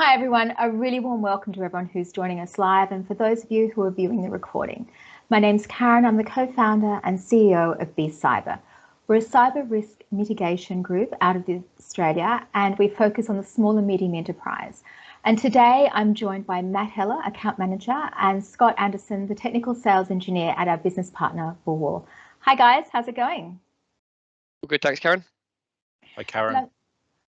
Hi everyone, a really warm welcome to everyone who's joining us live and for those of you who are viewing the recording. My name's Karen, I'm the co-founder and CEO of BCyber. We're a cyber risk mitigation group out of Australia and we focus on the small and medium enterprise. And today I'm joined by Matt Heller, account manager, and Scott Anderson, the technical sales engineer at our business partner, Bullwall. Hi guys, how's it going? Good, thanks Karen. Hi Karen.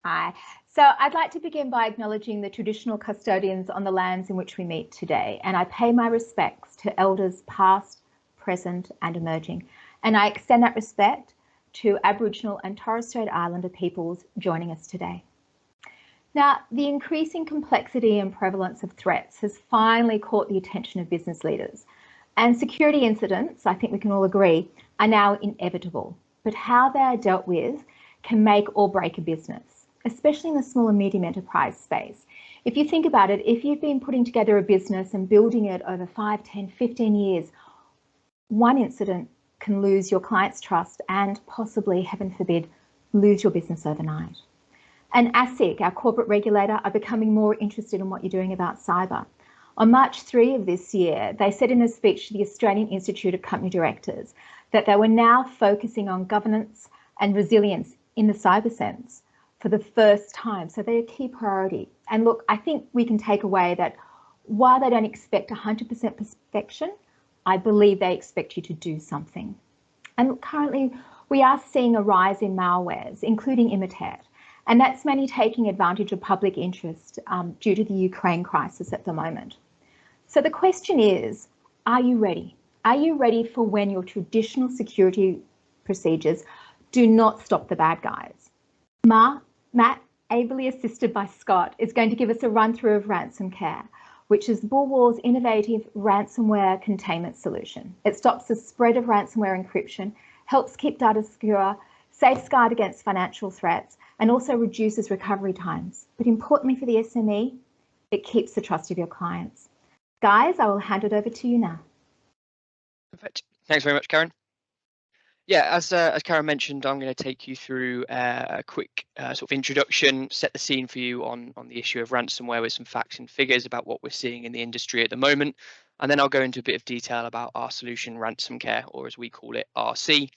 Hi. So I'd like to begin by acknowledging the traditional custodians on the lands in which we meet today, and I pay my respects to elders past, present and emerging. And I extend that respect to Aboriginal and Torres Strait Islander peoples joining us today. Now, the increasing complexity and prevalence of threats has finally caught the attention of business leaders. And security incidents, I think we can all agree, are now inevitable. But how they are dealt with can make or break a business, especially in the small and medium enterprise space. If you think about it, if you've been putting together a business and building it over 5, 10, 15 years, one incident can lose your client's trust and possibly, heaven forbid, lose your business overnight. And ASIC, our corporate regulator, are becoming more interested in what you're doing about cyber. On March 3 of this year, they said in a speech to the Australian Institute of Company Directors that they were now focusing on governance and resilience in the cyber sense for the first time. So they're a key priority. And look, I think we can take away that while they don't expect 100% perfection, I believe they expect you to do something. And currently we are seeing a rise in malwares, including imitate. And that's mainly taking advantage of public interest due to the Ukraine crisis at the moment. So the question is, are you ready? Are you ready for when your traditional security procedures do not stop the bad guys? Matt, ably assisted by Scott, is going to give us a run through of Ransom Care, which is Bullwall's innovative ransomware containment solution. It stops the spread of ransomware encryption, helps keep data secure, safeguard against financial threats, and also reduces recovery times. But importantly for the SME, it keeps the trust of your clients. Guys, I will hand it over to you now. Perfect. Thanks very much, Karen. Yeah, as Karen mentioned, I'm going to take you through a quick sort of introduction, set the scene for you on the issue of ransomware with some facts and figures about what we're seeing in the industry at the moment. And then I'll go into a bit of detail about our solution, Ransom Care, or as we call it, RC,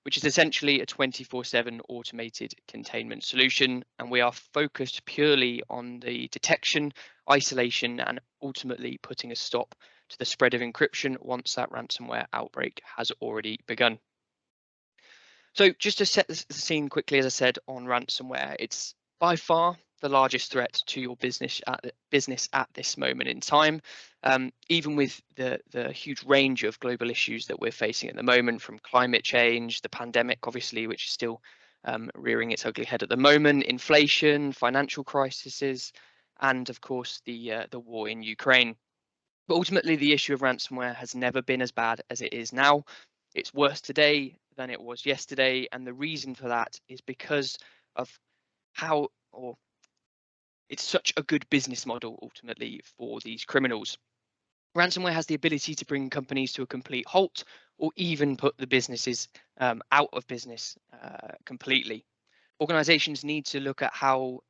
which is essentially a 24/7 automated containment solution. And we are focused purely on the detection, isolation, and ultimately putting a stop to the spread of encryption once that ransomware outbreak has already begun. So just to set the scene quickly, as I said, on ransomware, it's by far the largest threat to your business at this moment in time, even with the huge range of global issues that we're facing at the moment, from climate change, the pandemic, obviously, which is still rearing its ugly head at the moment, inflation, financial crises, and of course the war in Ukraine. But ultimately, the issue of ransomware has never been as bad as it is now. It's worse today than it was yesterday, and the reason for that is because of it's such a good business model ultimately for these criminals. Ransomware has the ability to bring companies to a complete halt or even put the businesses out of business completely. Organizations need to look at how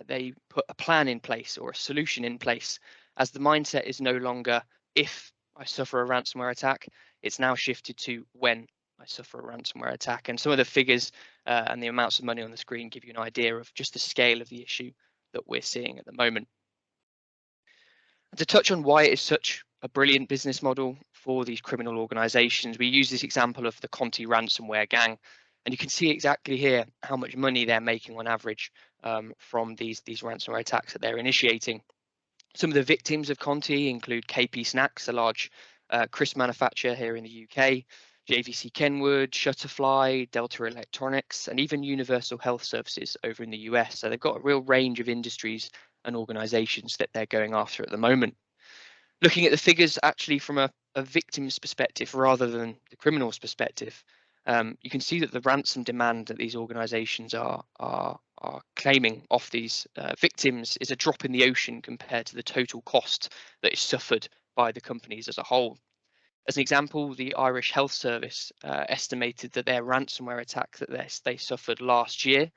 they put a plan in place or a solution in place, as the mindset is no longer if I suffer a ransomware attack, it's now shifted to when I suffer a ransomware attack. And some of the figures and the amounts of money on the screen give you an idea of just the scale of the issue that we're seeing at the moment. And to touch on why it is such a brilliant business model for these criminal organizations, we use this example of the Conti ransomware gang. And you can see exactly here how much money they're making on average from these ransomware attacks that they're initiating. Some of the victims of Conti include KP Snacks, a large crisp manufacturer here in the UK, JVC Kenwood, Shutterfly, Delta Electronics, and even Universal Health Services over in the US. So they've got a real range of industries and organizations that they're going after at the moment. Looking at the figures actually from a victim's perspective rather than the criminal's perspective, you can see that the ransom demand that these organizations are claiming off these victims is a drop in the ocean compared to the total cost that is suffered by the companies as a whole. As an example, the Irish Health Service estimated that their ransomware attack that they suffered last year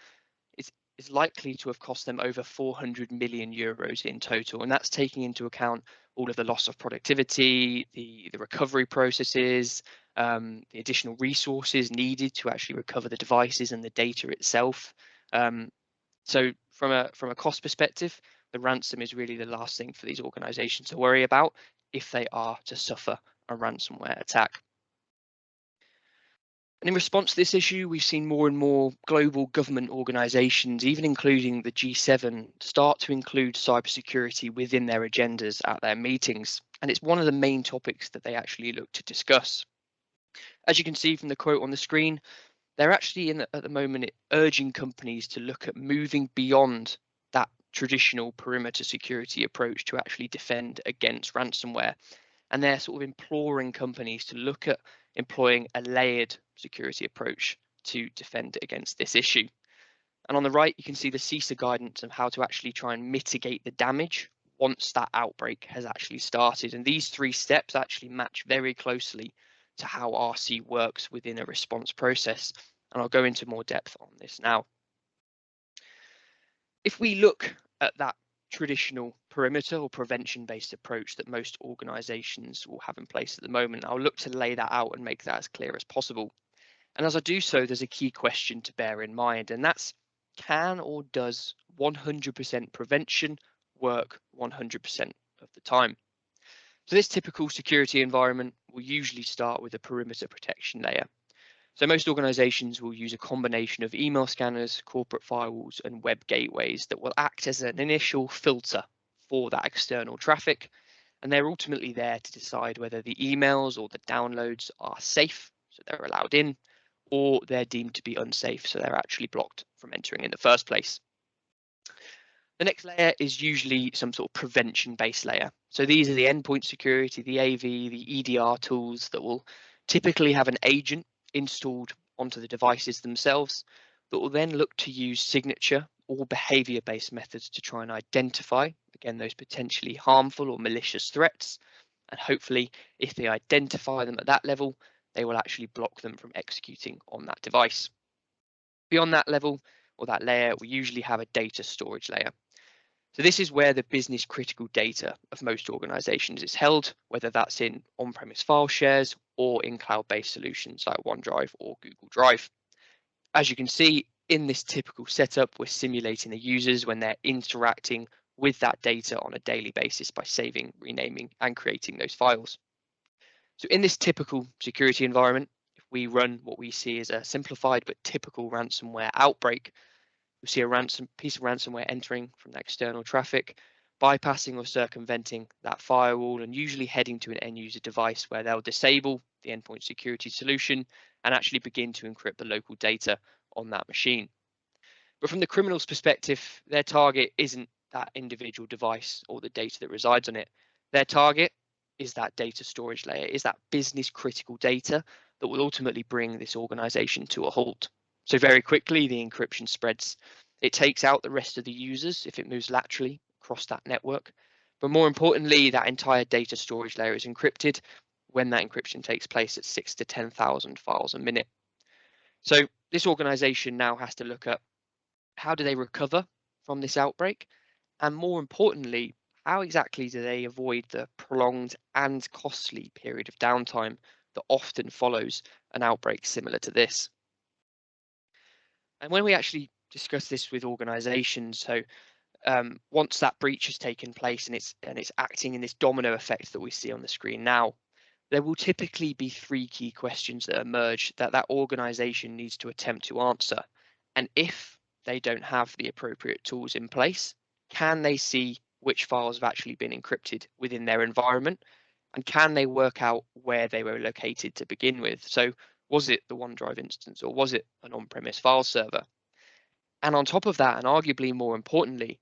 is is likely to have cost them over 400 million euros in total, and that's taking into account all of the loss of productivity, the recovery processes, the additional resources needed to actually recover the devices and the data itself. So from a cost perspective, the ransom is really the last thing for these organizations to worry about if they are to suffer a ransomware attack. And in response to this issue, we've seen more and more global government organizations, even including the G7, start to include cybersecurity within their agendas at their meetings. And it's one of the main topics that they actually look to discuss. As you can see from the quote on the screen, they're actually at the moment urging companies to look at moving beyond that traditional perimeter security approach to actually defend against ransomware. And they're sort of imploring companies to look at employing a layered security approach to defend against this issue. And on the right, you can see the CISA guidance on how to actually try and mitigate the damage once that outbreak has actually started. And these 3 steps actually match very closely to how RC works within a response process. And I'll go into more depth on this now. If we look at that traditional perimeter or prevention-based approach that most organizations will have in place at the moment, I'll look to lay that out and make that as clear as possible. And as I do so, there's a key question to bear in mind, and that's, can or does 100% prevention work 100% of the time? So this typical security environment will usually start with a perimeter protection layer. So most organizations will use a combination of email scanners, corporate firewalls, and web gateways that will act as an initial filter for that external traffic. And they're ultimately there to decide whether the emails or the downloads are safe, so they're allowed in, or they're deemed to be unsafe, so they're actually blocked from entering in the first place. The next layer is usually some sort of prevention-based layer. So these are the endpoint security, the AV, the EDR tools that will typically have an agent installed onto the devices themselves that will then look to use signature or behavior-based methods to try and identify, again, those potentially harmful or malicious threats. And hopefully, if they identify them at that level, they will actually block them from executing on that device. Beyond that level or that layer, we usually have a data storage layer. So this is where the business critical data of most organizations is held, whether that's in on-premise file shares or in cloud-based solutions like OneDrive or Google Drive. As you can see in this typical setup, we're simulating the users when they're interacting with that data on a daily basis by saving, renaming, and creating those files. So in this typical security environment, if we run what we see as a simplified but typical ransomware outbreak, you'll see a piece of ransomware entering from that external traffic, bypassing or circumventing that firewall, and usually heading to an end user device where they'll disable the endpoint security solution and actually begin to encrypt the local data on that machine. But from the criminal's perspective, their target isn't that individual device or the data that resides on it. Their target is that data storage layer, is that business critical data that will ultimately bring this organization to a halt. So very quickly, the encryption spreads. It takes out the rest of the users if it moves laterally across that network. But more importantly, that entire data storage layer is encrypted when that encryption takes place at 6,000 to 10,000 files a minute. So this organization now has to look at how do they recover from this outbreak? And more importantly, how exactly do they avoid the prolonged and costly period of downtime that often follows an outbreak similar to this? And when we actually discuss this with organizations, so once that breach has taken place and it's acting in this domino effect that we see on the screen now, there will typically be 3 key questions that emerge that organization needs to attempt to answer. And if they don't have the appropriate tools in place, can they see which files have actually been encrypted within their environment? And can they work out where they were located to begin with? So was it the OneDrive instance or was it an on-premise file server? And on top of that, and arguably more importantly,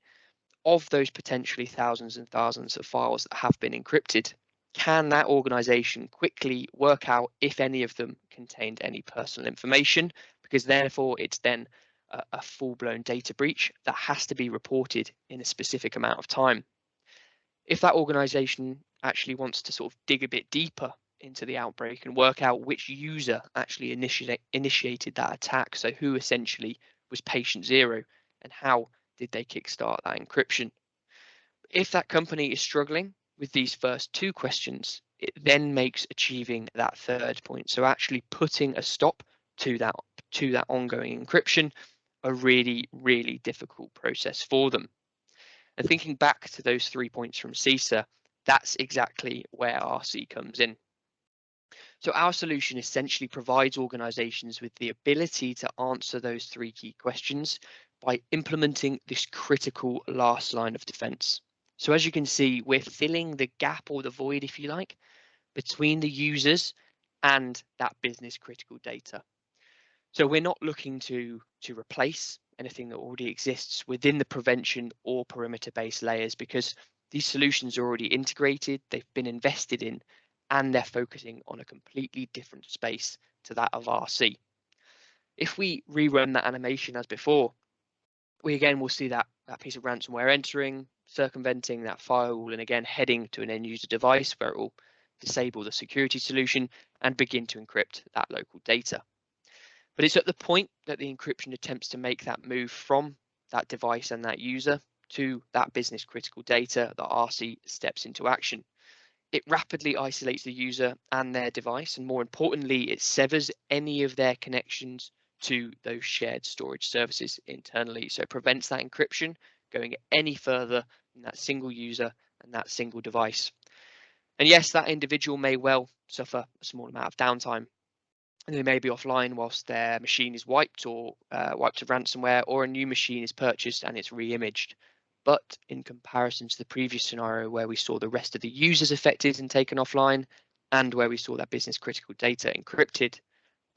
of those potentially thousands and thousands of files that have been encrypted, can that organization quickly work out if any of them contained any personal information? Because therefore it's then a full-blown data breach that has to be reported in a specific amount of time. If that organization actually wants to sort of dig a bit deeper into the outbreak and work out which user actually initiated that attack, so who essentially was patient 0, and how did they kickstart that encryption. If that company is struggling with these first two questions, it then makes achieving that third point, so actually putting a stop to that ongoing encryption, a really, really difficult process for them. And thinking back to those 3 points from CISA, that's exactly where RC comes in. So our solution essentially provides organizations with the ability to answer those 3 key questions by implementing this critical last line of defense. So as you can see, we're filling the gap, or the void, if you like, between the users and that business critical data. So we're not looking to replace anything that already exists within the prevention or perimeter based layers, because these solutions are already integrated, they've been invested in, and they're focusing on a completely different space to that of RC. If we rerun that animation as before, we again will see that piece of ransomware entering, circumventing that firewall, and again heading to an end user device where it will disable the security solution and begin to encrypt that local data. But it's at the point that the encryption attempts to make that move from that device and that user to that business critical data that RC steps into action. It rapidly isolates the user and their device, and more importantly, it severs any of their connections to those shared storage services internally. So it prevents that encryption going any further than that single user and that single device. And yes, that individual may well suffer a small amount of downtime, and they may be offline whilst their machine is wiped, or wiped of ransomware, or a new machine is purchased and it's re-imaged. But in comparison to the previous scenario where we saw the rest of the users affected and taken offline, and where we saw that business critical data encrypted,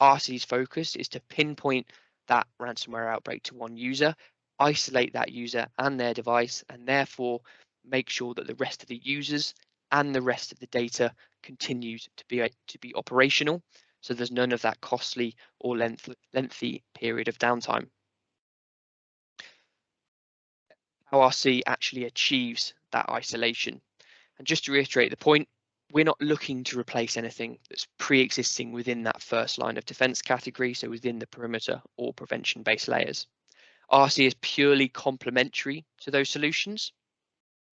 RC's focus is to pinpoint that ransomware outbreak to one user, isolate that user and their device, and therefore make sure that the rest of the users and the rest of the data continues to be operational. So there's none of that costly or lengthy period of downtime. How RC actually achieves that isolation. And just to reiterate the point, we're not looking to replace anything that's pre-existing within that first line of defense category, so within the perimeter or prevention-based layers. RC is purely complementary to those solutions,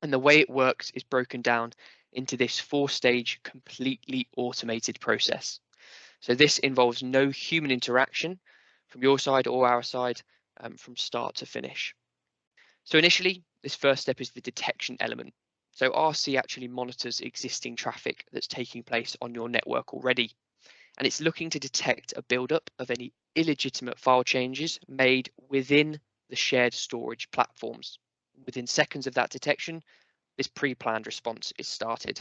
and the way it works is broken down into this 4-stage completely automated process. So this involves no human interaction from your side or our side, from start to finish. So initially, this first step is the detection element. So RC actually monitors existing traffic that's taking place on your network already, and it's looking to detect a buildup of any illegitimate file changes made within the shared storage platforms. Within seconds of that detection, this pre-planned response is started.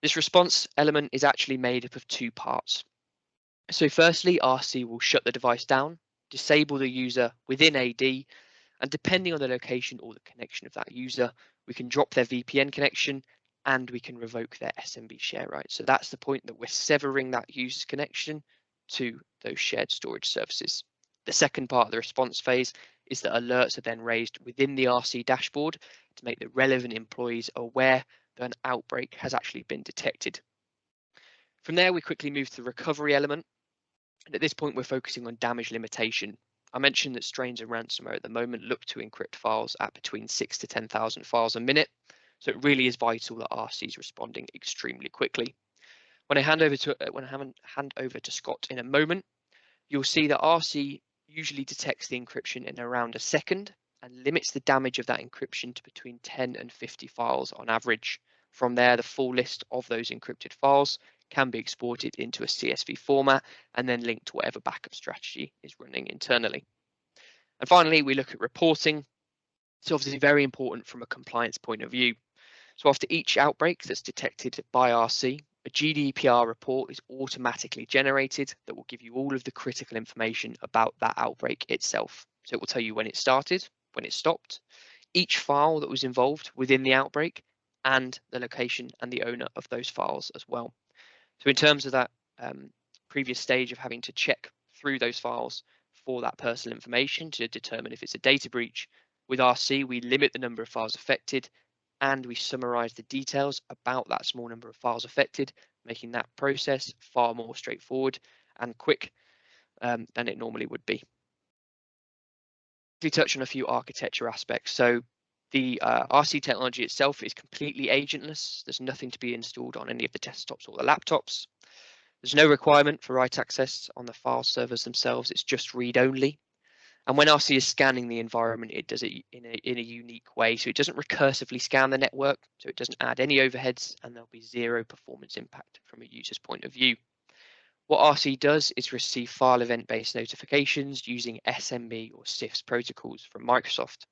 This response element is actually made up of 2 parts. So firstly, RC will shut the device down, disable the user within AD, and depending on the location or the connection of that user, we can drop their VPN connection and we can revoke their SMB share rights. So that's the point that we're severing that user's connection to those shared storage services. The second part of the response phase is that alerts are then raised within the RC dashboard to make the relevant employees aware that an outbreak has actually been detected. From there, we quickly move to the recovery element. And at this point, we're focusing on damage limitation. I mentioned that strains of ransomware at the moment look to encrypt files at between 6,000 to 10,000 files a minute. So it really is vital that RC is responding extremely quickly. When I hand over to Scott in a moment, you'll see that RC usually detects the encryption in around a second and limits the damage of that encryption to between 10 and 50 files on average. From there, the full list of those encrypted files can be exported into a CSV format and then linked to whatever backup strategy is running internally. And finally, we look at reporting. It's obviously very important from a compliance point of view. So after each outbreak that's detected by RC, a GDPR report is automatically generated that will give you all of the critical information about that outbreak itself. So it will tell you when it started, when it stopped, each file that was involved within the outbreak, and the location and the owner of those files as well. So in terms of that previous stage of having to check through those files for that personal information to determine if it's a data breach, with RC, we limit the number of files affected and we summarize the details about that small number of files affected, making that process far more straightforward and quick than it normally would be. We touch on a few architecture aspects. So the RC technology itself is completely agentless. There's nothing to be installed on any of the desktops or the laptops. There's no requirement for write access on the file servers themselves. It's just read only. And when RC is scanning the environment, it does it in a unique way. So it doesn't recursively scan the network, so it doesn't add any overheads, and there'll be zero performance impact from a user's point of view. What RC does is receive file event-based notifications using SMB or CIFS protocols from Microsoft.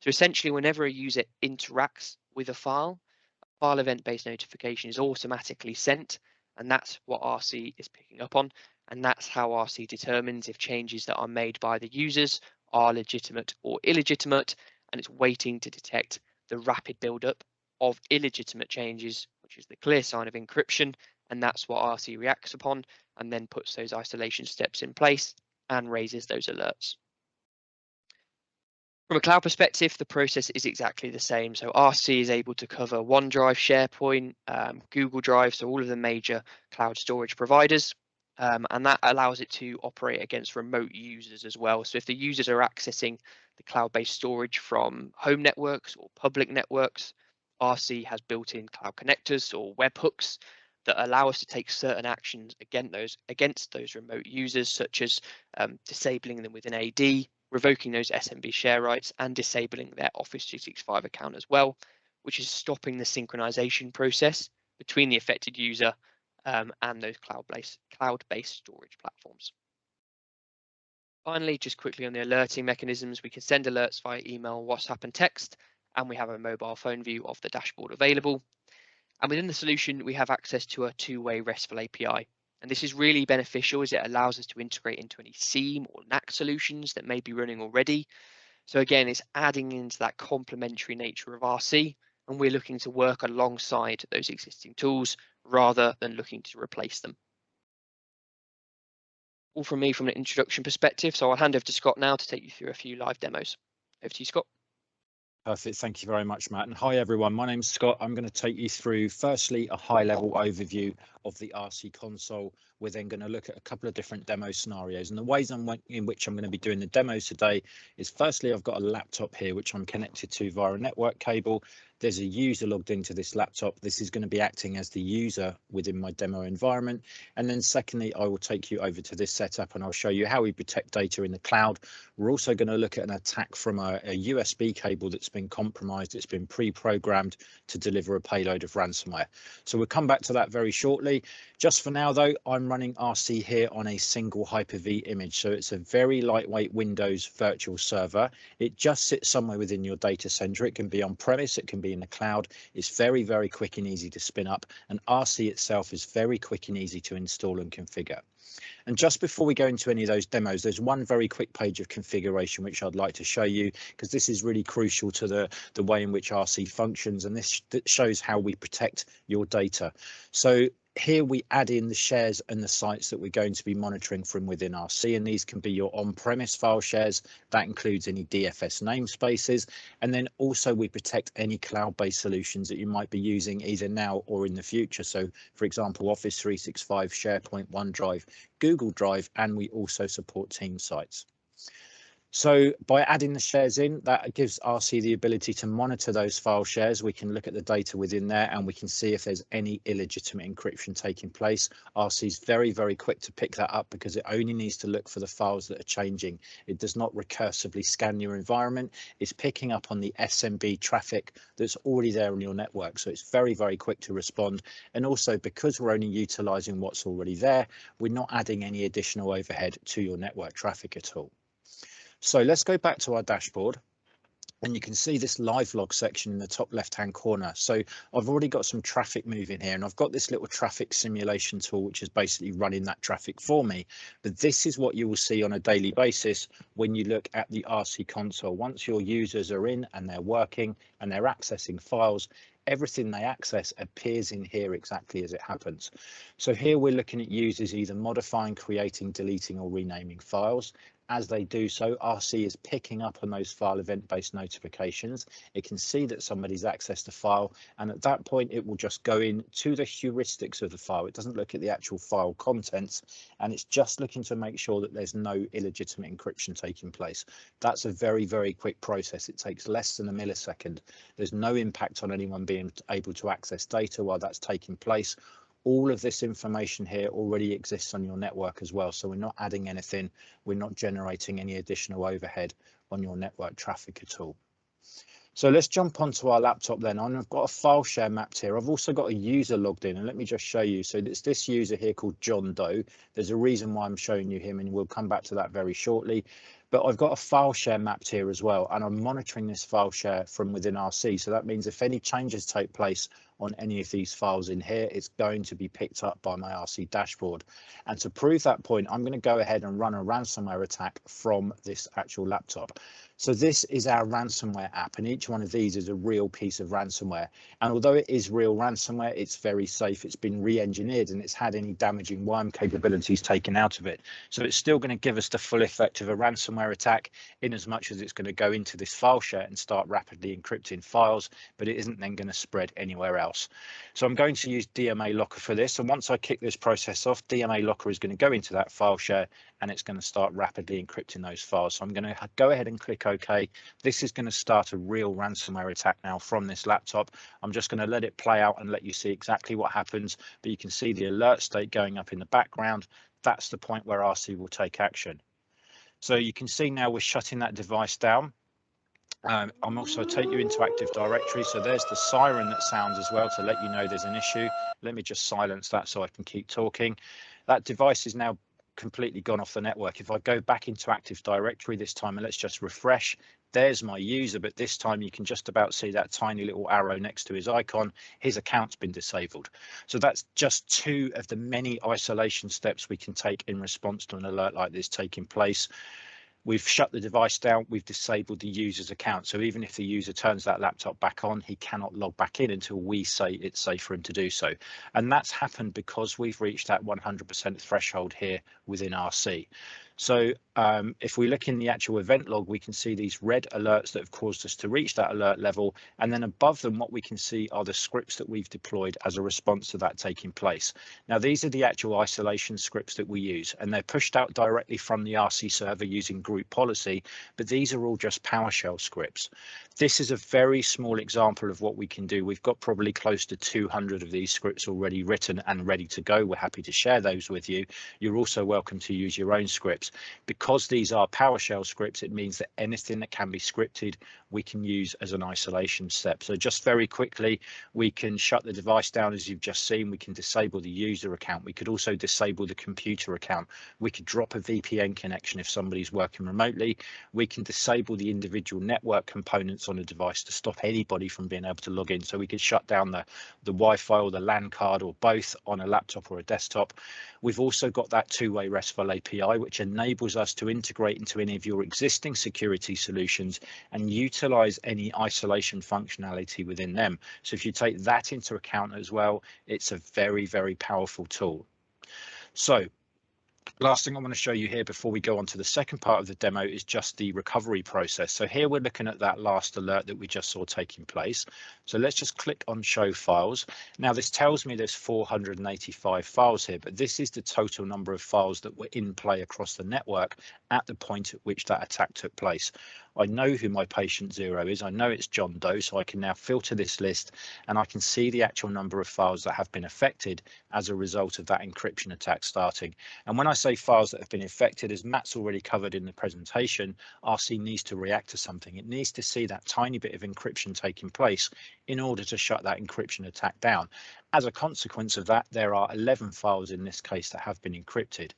So essentially, whenever a user interacts with a file event-based notification is automatically sent, and that's what RC is picking up on. And that's how RC determines if changes that are made by the users are legitimate or illegitimate, and it's waiting to detect the rapid buildup of illegitimate changes, which is the clear sign of encryption, and that's what RC reacts upon and then puts those isolation steps in place and raises those alerts. From a cloud perspective, the process is exactly the same. So RC is able to cover OneDrive, SharePoint, Google Drive, so all of the major cloud storage providers. And that allows it to operate against remote users as well. So if the users are accessing the cloud-based storage from home networks or public networks, RC has built-in cloud connectors or webhooks that allow us to take certain actions against those remote users, such as disabling them with an AD, revoking those SMB share rights, and disabling their Office 365 account as well, which is stopping the synchronization process between the affected user and those cloud-based storage platforms. Finally, just quickly on the alerting mechanisms, we can send alerts via email, WhatsApp, and text, and we have a mobile phone view of the dashboard available. And within the solution, we have access to a two-way RESTful API. And this is really beneficial as it allows us to integrate into any SIEM or NAC solutions that may be running already. So again, it's adding into that complementary nature of RC, and we're looking to work alongside those existing tools rather than looking to replace them. All from me from an introduction perspective. So I'll hand over to Scott now to take you through a few live demos. Over to you, Scott. Perfect. Thank you very much, Matt. And hi, everyone. My name's Scott. I'm going to take you through, firstly, a high-level overview of the RC console. We're then going to look at a couple of different demo scenarios. And the ways in which I'm going to be doing the demos today is, firstly, I've got a laptop here, which I'm connected to via a network cable. There's a user logged into this laptop. This is going to be acting as the user within my demo environment. And then secondly, I will take you over to this setup and I'll show you how we protect data in the cloud. We're also going to look at an attack from a USB cable that's been compromised. It's been pre-programmed to deliver a payload of ransomware. So we'll come back to that very shortly. Just for now, though, I'm running RC here on a single Hyper-V image. So it's a very lightweight Windows virtual server. It just sits somewhere within your data center. It can be on premise, it can be in the cloud. It's very, very quick and easy to spin up, and RC itself is very quick and easy to install and configure. And just before we go into any of those demos, there's one very quick page of configuration which I'd like to show you, because this is really crucial to the way in which RC functions, and this shows how we protect your data. So here we add in the shares and the sites that we're going to be monitoring from within RC, and these can be your on-premise file shares. That includes any DFS namespaces, and then also we protect any cloud-based solutions that you might be using either now or in the future. So for example, Office 365, SharePoint, OneDrive, Google Drive, and we also support Teams sites. So by adding the shares in, that gives RC the ability to monitor those file shares. We can look at the data within there and we can see if there's any illegitimate encryption taking place. RC is very, very quick to pick that up because it only needs to look for the files that are changing. It does not recursively scan your environment. It's picking up on the SMB traffic that's already there on your network. So it's very, very quick to respond. And also, because we're only utilizing what's already there, we're not adding any additional overhead to your network traffic at all. So let's go back to our dashboard, and you can see this live log section in the top left hand corner. So I've already got some traffic moving here, and I've got this little traffic simulation tool which is basically running that traffic for me. But this is what you will see on a daily basis when you look at the RC console. Once your users are in and they're working and they're accessing files, everything they access appears in here exactly as it happens. So here we're looking at users either modifying, creating, deleting or renaming files. As they do so, RC is picking up on those file event-based notifications. It can see that somebody's accessed a file, and at that point it will just go in to the heuristics of the file. It doesn't look at the actual file contents, and it's just looking to make sure that there's no illegitimate encryption taking place. That's a very, very quick process. It takes less than a millisecond. There's no impact on anyone being able to access data while that's taking place. All of this information here already exists on your network as well, so we're not adding anything, we're not generating any additional overhead on your network traffic at all. So let's jump onto our laptop then, and I've got a file share mapped here. I've also got a user logged in, and let me just show you. So it's this user here called John Doe. There's a reason why I'm showing you him, and we'll come back to that very shortly. But I've got a file share mapped here as well, and I'm monitoring this file share from within RC. So that means if any changes take place on any of these files in here, it's going to be picked up by my RC dashboard. And to prove that point, I'm going to go ahead and run a ransomware attack from this actual laptop. So this is our ransomware app, and each one of these is a real piece of ransomware. And although it is real ransomware, it's very safe. It's been re-engineered and it's had any damaging worm capabilities taken out of it. So it's still going to give us the full effect of a ransomware attack, in as much as it's going to go into this file share and start rapidly encrypting files, but it isn't then going to spread anywhere else. So I'm going to use DMA Locker for this. And once I kick this process off, DMA Locker is going to go into that file share and it's going to start rapidly encrypting those files. So I'm going to go ahead and click OK. This is going to start a real ransomware attack now from this laptop. I'm just going to let it play out and let you see exactly what happens, but you can see the alert state going up in the background. That's the point where RC will take action. So you can see now we're shutting that device down. I'm also take you into Active Directory. So there's the siren that sounds as well to let you know there's an issue. Let me just silence that so I can keep talking. That device is now completely gone off the network. If I go back into Active Directory this time, and let's just refresh, there's my user, but this time you can just about see that tiny little arrow next to his icon. His account's been disabled. So that's just two of the many isolation steps we can take in response to an alert like this taking place. We've shut the device down, we've disabled the user's account. So even if the user turns that laptop back on, he cannot log back in until we say it's safe for him to do so. And that's happened because we've reached that 100% threshold here within RC. So if we look in the actual event log, we can see these red alerts that have caused us to reach that alert level. And then above them, what we can see are the scripts that we've deployed as a response to that taking place. Now, these are the actual isolation scripts that we use, and they're pushed out directly from the RC server using group policy, but these are all just PowerShell scripts. This is a very small example of what we can do. We've got probably close to 200 of these scripts already written and ready to go. We're happy to share those with you. You're also welcome to use your own scripts. Because these are PowerShell scripts, it means that anything that can be scripted, we can use as an isolation step. So just very quickly, we can shut the device down, as you've just seen. We can disable the user account. We could also disable the computer account. We could drop a VPN connection if somebody's working remotely. We can disable the individual network components on a device to stop anybody from being able to log in. So we could shut down the Wi-Fi or the LAN card or both on a laptop or a desktop. We've also got that two-way RESTful API, which enables us to integrate into any of your existing security solutions and utilize any isolation functionality within them. So if you take that into account as well, it's a very, very powerful tool. So last thing I want to show you here before we go on to the second part of the demo is just the recovery process. So here we're looking at that last alert that we just saw taking place. So let's just click on show files. Now this tells me there's 485 files here, but this is the total number of files that were in play across the network at the point at which that attack took place. I know who my patient 0 is. I know it's John Doe, so I can now filter this list and I can see the actual number of files that have been affected as a result of that encryption attack starting. And when I say files that have been affected, as Matt's already covered in the presentation, RC needs to react to something. It needs to see that tiny bit of encryption taking place in order to shut that encryption attack down. As a consequence of that, there are 11 files in this case that have been encrypted.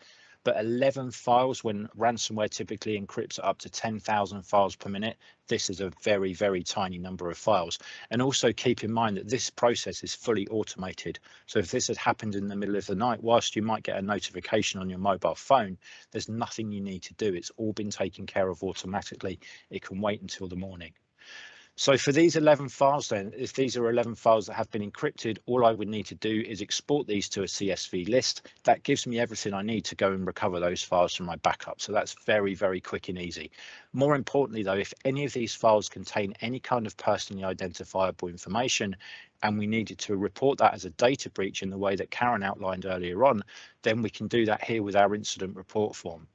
But 11 files, when ransomware typically encrypts up to 10,000 files per minute, this is a very, very tiny number of files. And also keep in mind that this process is fully automated. So if this had happened in the middle of the night, whilst you might get a notification on your mobile phone, there's nothing you need to do. It's all been taken care of automatically. It can wait until the morning. So for these 11 files then, if these are 11 files that have been encrypted, all I would need to do is export these to a CSV list. That gives me everything I need to go and recover those files from my backup. So that's very, very quick and easy. More importantly though, if any of these files contain any kind of personally identifiable information and we needed to report that as a data breach in the way that Karen outlined earlier on, then we can do that here with our incident report form.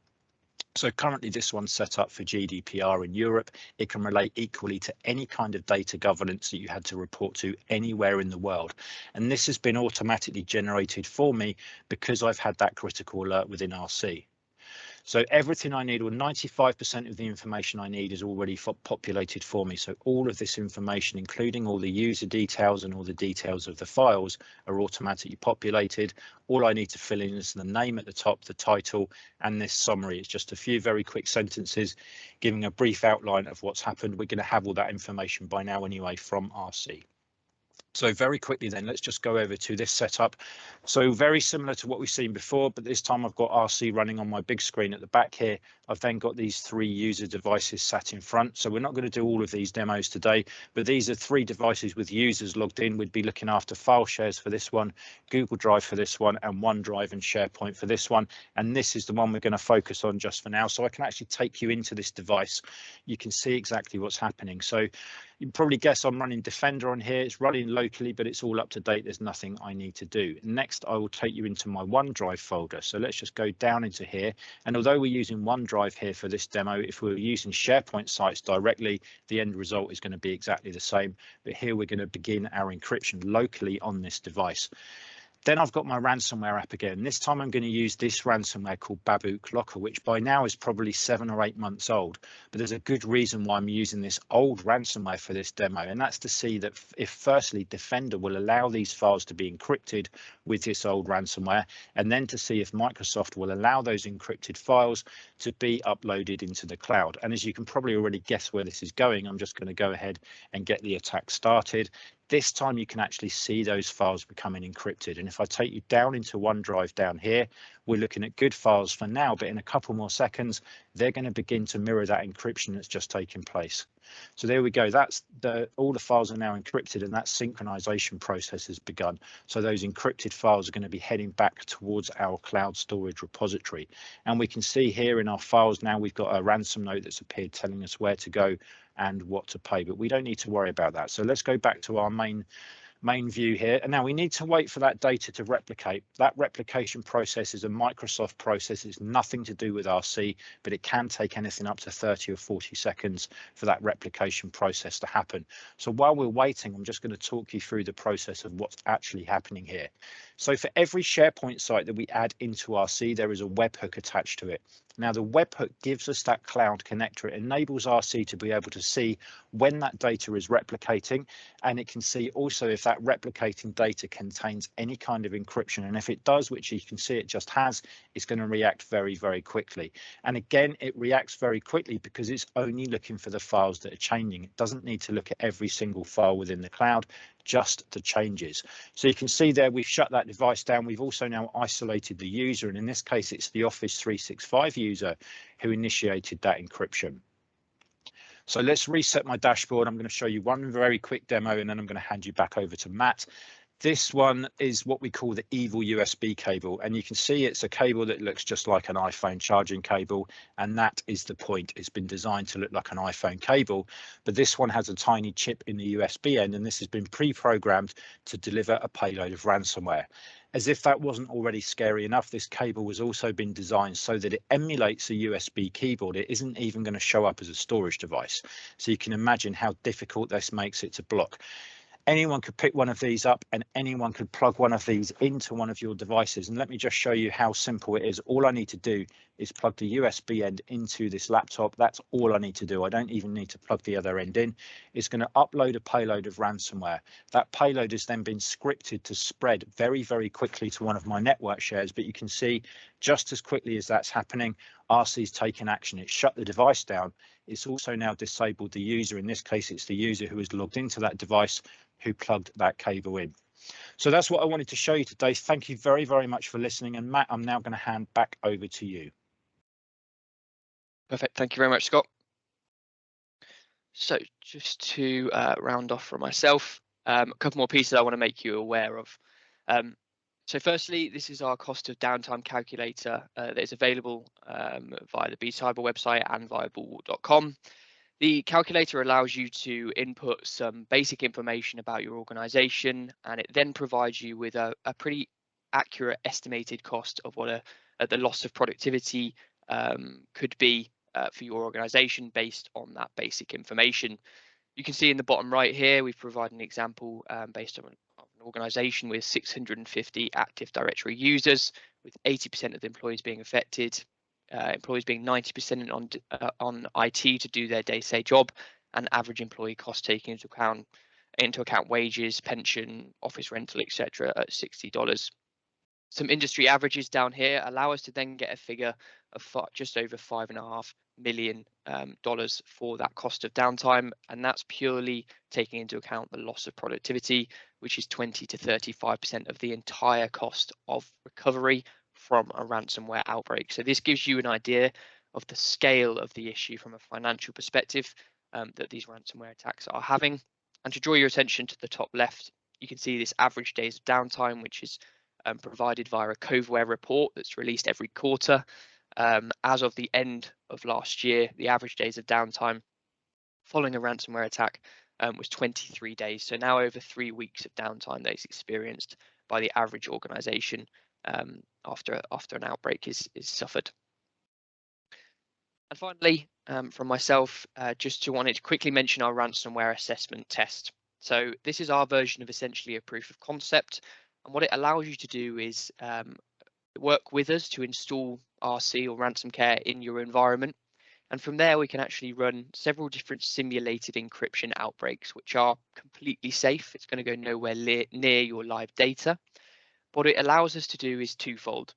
So currently this one's set up for GDPR in Europe. It can relate equally to any kind of data governance that you had to report to anywhere in the world. And this has been automatically generated for me because I've had that critical alert within RC. So everything I need, or 95% of the information I need, is already populated for me. So all of this information, including all the user details and all the details of the files, are automatically populated. All I need to fill in is the name at the top, the title, and this summary. It's just a few very quick sentences giving a brief outline of what's happened. We're going to have all that information by now anyway from RC. So very quickly then, let's just go over to this setup. So very similar to what we've seen before, but this time I've got RC running on my big screen at the back here. I've then got these 3 user devices sat in front. So we're not going to do all of these demos today, but these are 3 devices with users logged in. We'd be looking after file shares for this one, Google Drive for this one, and OneDrive and SharePoint for this one. And this is the one we're going to focus on just for now. So I can actually take you into this device. You can see exactly what's happening. So you can probably guess I'm running Defender on here. It's running locally, but it's all up to date. There's nothing I need to do. Next, I will take you into my OneDrive folder. So let's just go down into here. And although we're using OneDrive here for this demo, if we were using SharePoint sites directly, the end result is going to be exactly the same. But here we're going to begin our encryption locally on this device. Then I've got my ransomware app again. This time I'm going to use this ransomware called Babook Locker, which by now is probably 7 or 8 months old. But there's a good reason why I'm using this old ransomware for this demo, and that's to see that if firstly Defender will allow these files to be encrypted with this old ransomware, and then to see if Microsoft will allow those encrypted files to be uploaded into the cloud. And as you can probably already guess where this is going, I'm just going to go ahead and get the attack started. This time you can actually see those files becoming encrypted. And if I take you down into OneDrive down here, we're looking at good files for now, but in a couple more seconds, they're going to begin to mirror that encryption that's just taken place. So there we go. That's all the files are now encrypted, and that synchronization process has begun. So those encrypted files are going to be heading back towards our cloud storage repository. And we can see here in our files now we've got a ransom note that's appeared telling us where to go and what to pay, but we don't need to worry about that. So let's go back to our main view here, and now we need to wait for that data to replicate. That replication process is a Microsoft process. It's nothing to do with RC, but it can take anything up to 30 or 40 seconds for that replication process to happen. So while we're waiting, I'm just going to talk you through the process of what's actually happening here. So for every SharePoint site that we add into RC, there is a webhook attached to it. Now the webhook gives us that cloud connector. It enables RC to be able to see when that data is replicating, and it can see also if that replicating data contains any kind of encryption. And if it does, which you can see it just has, it's going to react very, very quickly. And again, it reacts very quickly because it's only looking for the files that are changing. It doesn't need to look at every single file within the cloud, just the changes. So you can see there we've shut that device down. We've also now isolated the user, and in this case it's the Office 365 user who initiated that encryption. So let's reset my dashboard. I'm going to show you one very quick demo, and then I'm going to hand you back over to Matt. This one is what we call the evil USB cable, and you can see it's a cable that looks just like an iPhone charging cable, and that is the point. It's been designed to look like an iPhone cable, but this one has a tiny chip in the USB end, and this has been pre-programmed to deliver a payload of ransomware. As if that wasn't already scary enough, this cable has also been designed so that it emulates a USB keyboard. It isn't even going to show up as a storage device. So you can imagine how difficult this makes it to block. Anyone could pick one of these up, and anyone could plug one of these into one of your devices. And let me just show you how simple it is. All I need to do is plug the USB end into this laptop. That's all I need to do. I don't even need to plug the other end in. It's going to upload a payload of ransomware. That payload has then been scripted to spread very, very quickly to one of my network shares. But you can see just as quickly as that's happening, RC's taken action. It's shut the device down. It's also now disabled the user. In this case, it's the user who is logged into that device who plugged that cable in. So that's what I wanted to show you today. Thank you very, very much for listening. And Matt, I'm now going to hand back over to you. Perfect. Thank you very much, Scott. So just to round off for myself, a couple more pieces I want to make you aware of. So firstly, this is our cost of downtime calculator that is available via the BCyber website and via bullwall.com. The calculator allows you to input some basic information about your organization, and it then provides you with a pretty accurate estimated cost of what the loss of productivity could be for your organization based on that basic information. You can see in the bottom right here, we've provided an example based on an organization with 650 Active Directory users, with 80% of the employees being affected, employees being 90% on IT to do their day-to-day job, and average employee cost taking into account wages, pension, office rental, etc. at $60. Some industry averages down here allow us to then get a figure of just over $5.5 million for that cost of downtime, and that's purely taking into account the loss of productivity, which is 20 to 35% of the entire cost of recovery from a ransomware outbreak. So this gives you an idea of the scale of the issue from a financial perspective that these ransomware attacks are having. And to draw your attention to the top left, you can see this average days of downtime, which is provided via a Coveware report that's released every quarter. As of the end of last year, the average days of downtime following a ransomware attack was 23 days. So now over 3 weeks of downtime that is experienced by the average organization after an outbreak is suffered. And finally, from myself, just wanted to quickly mention our ransomware assessment test. So this is our version of essentially a proof of concept. And what it allows you to do is work with us to install RC or Ransom Care in your environment. And from there, we can actually run several different simulated encryption outbreaks, which are completely safe. It's going to go nowhere near your live data. What it allows us to do is twofold.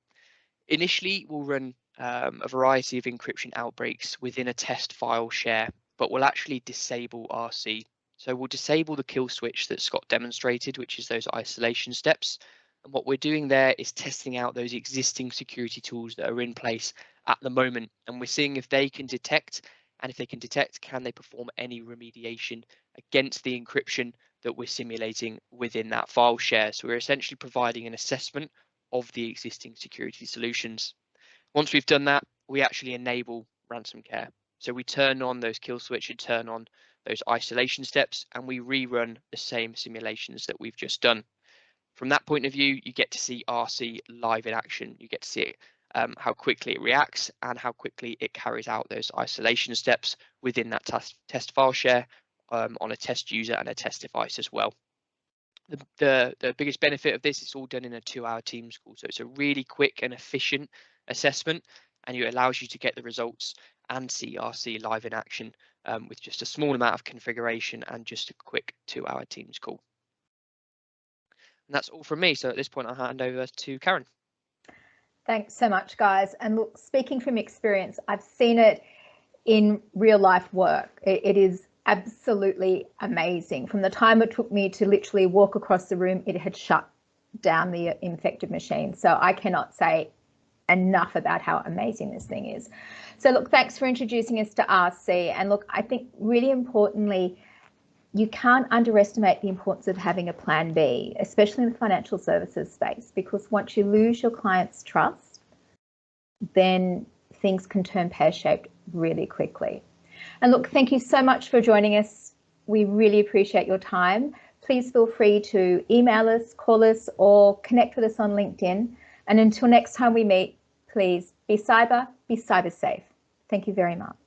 Initially, we'll run a variety of encryption outbreaks within a test file share, but we'll actually disable RC. So we'll disable the kill switch that Scott demonstrated, which is those isolation steps. And what we're doing there is testing out those existing security tools that are in place at the moment. And we're seeing if they can detect, and if they can detect, can they perform any remediation against the encryption that we're simulating within that file share. So we're essentially providing an assessment of the existing security solutions. Once we've done that, we actually enable Ransom Care. So we turn on those kill switch and turn on those isolation steps, and we rerun the same simulations that we've just done. From that point of view, you get to see RC live in action. You get to see how quickly it reacts and how quickly it carries out those isolation steps within that test file share on a test user and a test device as well. The biggest benefit of this is all done in a 2-hour Teams call. So it's a really quick and efficient assessment, and it allows you to get the results and see RC live in action with just a small amount of configuration and just a quick 2-hour Teams call. And that's all from me. So at this point, I'll hand over to Karen. Thanks so much, guys. And look, speaking from experience, I've seen it in real life work. It is absolutely amazing. From the time it took me to literally walk across the room, it had shut down the infected machine. So I cannot say enough about how amazing this thing is. So look, thanks for introducing us to RC. And look, I think really importantly, you can't underestimate the importance of having a plan B, especially in the financial services space, because once you lose your client's trust, then things can turn pear-shaped really quickly. And look, thank you so much for joining us. We really appreciate your time. Please feel free to email us, call us, or connect with us on LinkedIn. And until next time we meet, please be cyber safe. Thank you very much.